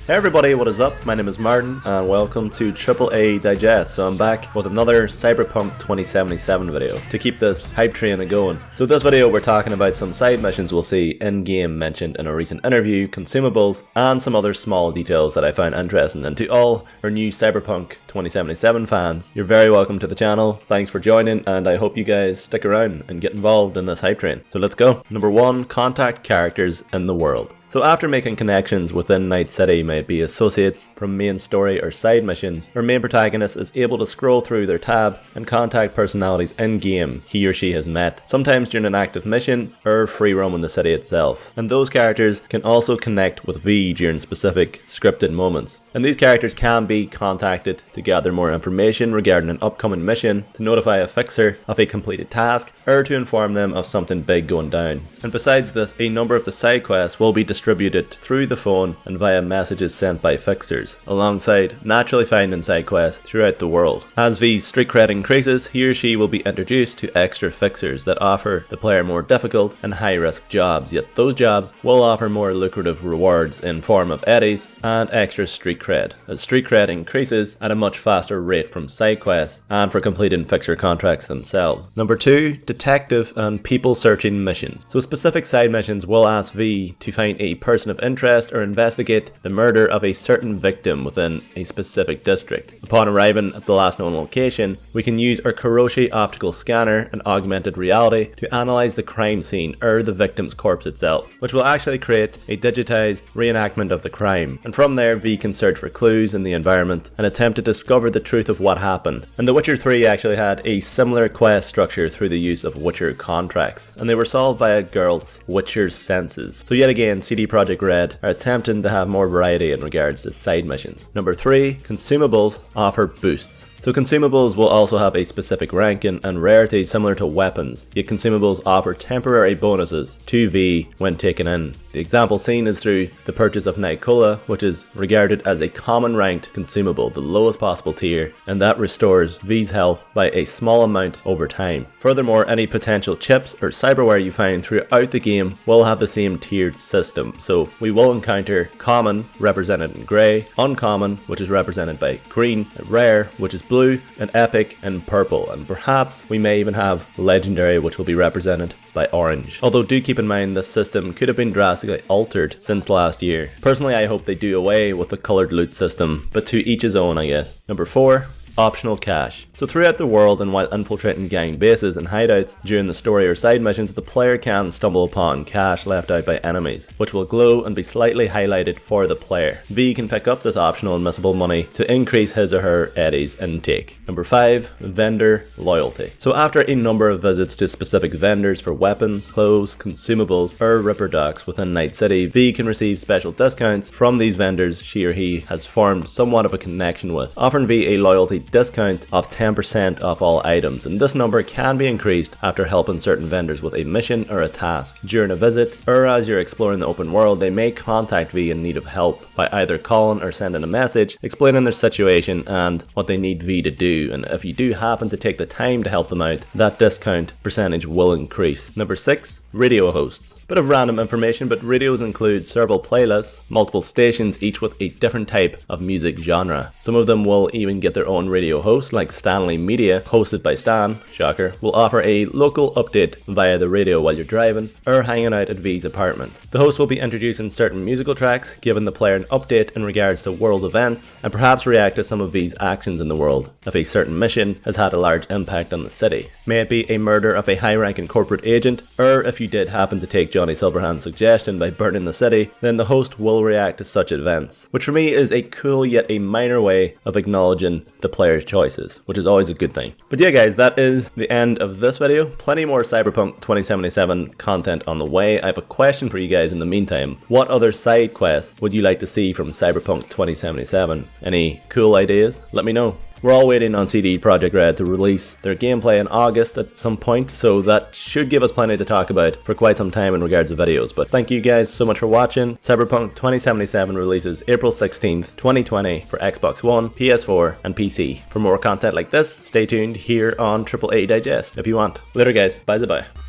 Hey everybody, what is up? My name is Martin and welcome to AAA Digest. So I'm back with another Cyberpunk 2077 video to keep this hype train going. So this video we're talking about some side missions we'll see in-game mentioned in a recent interview, consumables, and some other small details that I found interesting. And to all our new Cyberpunk 2077 fans, you're very welcome to the channel. Thanks for joining and I hope you guys stick around and get involved in this hype train. So let's go. Number 1, contact characters in the world. So after making connections within Night City, may it be associates from main story or side missions, our main protagonist is able to scroll through their tab and contact personalities in-game he or she has met, sometimes during an active mission or free roam in the city itself. And those characters can also connect with V during specific scripted moments. And these characters can be contacted to gather more information regarding an upcoming mission, to notify a fixer of a completed task, or to inform them of something big going down. And besides this, a number of the side quests will be distributed through the phone and via messages sent by fixers, alongside naturally finding side quests throughout the world. As V's street cred increases, he or she will be introduced to extra fixers that offer the player more difficult and high risk jobs, yet those jobs will offer more lucrative rewards in form of eddies and extra street cred, as street cred increases at a much faster rate from side quests and for completing fixer contracts themselves. Number 2, detective and people searching missions. So specific side missions will ask V to find a person of interest or investigate the murder of a certain victim within a specific district. Upon arriving at the last known location, we can use our Kuroshi optical scanner and augmented reality to analyze the crime scene or the victim's corpse itself, which will actually create a digitized reenactment of the crime. And from there, V can search for clues in the environment and attempt to discover the truth of what happened. And The Witcher 3 actually had a similar quest structure through the use of Witcher contracts, and they were solved via Geralt's Witcher's senses. So yet again, CD Projekt Red are attempting to have more variety in regards to side missions. Number 3, consumables offer boosts. So consumables will also have a specific ranking and rarity similar to weapons, yet consumables offer temporary bonuses to V when taken in. The example seen is through the purchase of Nicola, which is regarded as a common ranked consumable, the lowest possible tier, and that restores V's health by a small amount over time. Furthermore, any potential chips or cyberware you find throughout the game will have the same tiered system. So we will encounter common, represented in grey, uncommon, which is represented by green, rare, which is blue, and epic and purple, and perhaps we may even have legendary, which will be represented by orange. Although do keep in mind this system could have been drastically altered since last year. Personally, I hope they do away with the coloured loot system, but to each his own, I guess. Number 4, optional cash. So throughout the world and while infiltrating gang bases and hideouts during the story or side missions, the player can stumble upon cash left out by enemies, which will glow and be slightly highlighted for the player. V can pick up this optional and missable money to increase his or her eddies intake. Number 5, vendor loyalty. So after a number of visits to specific vendors for weapons, clothes, consumables, or ripper docks within Night City, V can receive special discounts from these vendors she or he has formed somewhat of a connection with, offering V a loyalty discount of 10% off all items, and this number can be increased after helping certain vendors with a mission or a task during a visit, or as you're exploring the open world. They may contact V in need of help by either calling or sending a message explaining their situation and what they need V to do, and if you do happen to take the time to help them out, that discount percentage will increase. Number 6, radio hosts. Bit of random information, but radios include several playlists, multiple stations, each with a different type of music genre. Some of them will even get their own radio host, like Stanley Media, hosted by Stan, shocker, will offer a local update via the radio while you're driving or hanging out at V's apartment. The host will be introducing certain musical tracks, giving the player an update in regards to world events, and perhaps react to some of V's actions in the world if a certain mission has had a large impact on the city. May it be a murder of a high-ranking corporate agent, or if you did happen to take Johnny Silverhand's suggestion by burning the city, then the host will react to such events, which for me is a cool yet a minor way of acknowledging the player's choices, which is always a good thing. But yeah guys, that is the end of this video. Plenty more Cyberpunk 2077 content on the way. I have a question for you guys in the meantime. What other side quests would you like to see from Cyberpunk 2077? Any cool ideas? Let me know. We're all waiting on CD Projekt Red to release their gameplay in August at some point, so that should give us plenty to talk about for quite some time in regards to videos. But thank you guys so much for watching. Cyberpunk 2077 releases April 16th, 2020 for Xbox One, PS4, and PC. For more content like this, stay tuned here on AAA Digest if you want. Later guys, bye-bye.